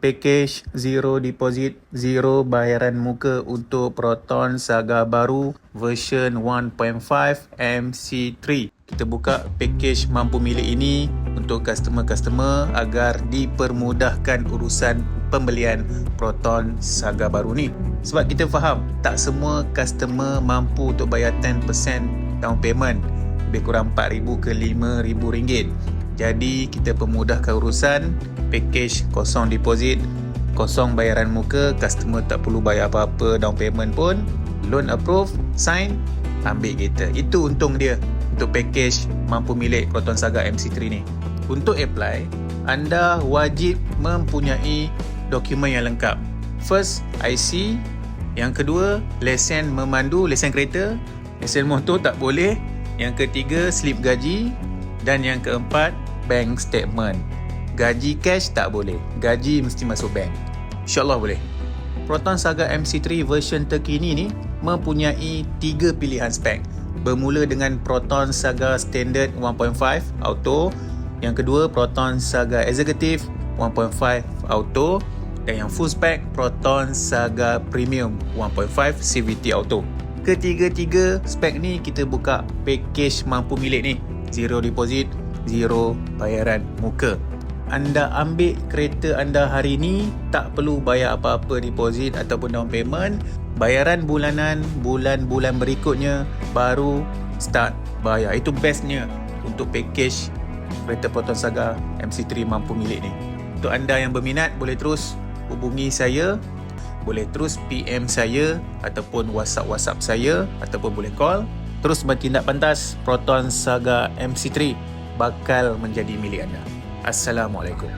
package zero deposit, zero bayaran muka untuk Proton Saga baru version 1.5 MC3. Kita buka package mampu milik ini untuk customer-customer agar dipermudahkan urusan pembelian Proton Saga baru ni. Sebab kita faham tak semua customer mampu untuk bayar 10% down payment, lebih kurang RM4,000 ke RM5,000. Jadi kita pemudahkan urusan package kosong deposit, kosong bayaran muka, customer tak perlu bayar apa-apa down payment pun, loan approve, sign, ambil kereta. Itu untung dia untuk package mampu milik Proton Saga MC3 ni. Untuk apply, anda wajib mempunyai dokumen yang lengkap. First, IC. Yang kedua, lesen memandu, lesen kereta. Lesen motor tak boleh. Yang ketiga, slip gaji. Dan yang keempat, bank statement. Gaji cash tak boleh. Gaji mesti masuk bank. InsyaAllah boleh. Proton Saga MC3 version terkini ni mempunyai 3 pilihan spek. Bermula dengan Proton Saga Standard 1.5 Auto. Yang kedua, Proton Saga Executive 1.5 Auto. Dan yang full spec, Proton Saga Premium 1.5 CVT Auto. Ketiga-tiga spek ni kita buka package mampu milik ni. Zero deposit, zero bayaran muka. Anda ambil kereta anda hari ni, tak perlu bayar apa-apa deposit ataupun down payment. Bayaran bulanan, bulan-bulan berikutnya baru start bayar. Itu bestnya untuk package kereta Proton Saga MC3 mampu milik ni. Untuk anda yang berminat, boleh terus hubungi saya, boleh terus PM saya ataupun WhatsApp saya, ataupun boleh call. Terus bertindak pantas, Proton Saga MC3 bakal menjadi milik anda. Assalamualaikum.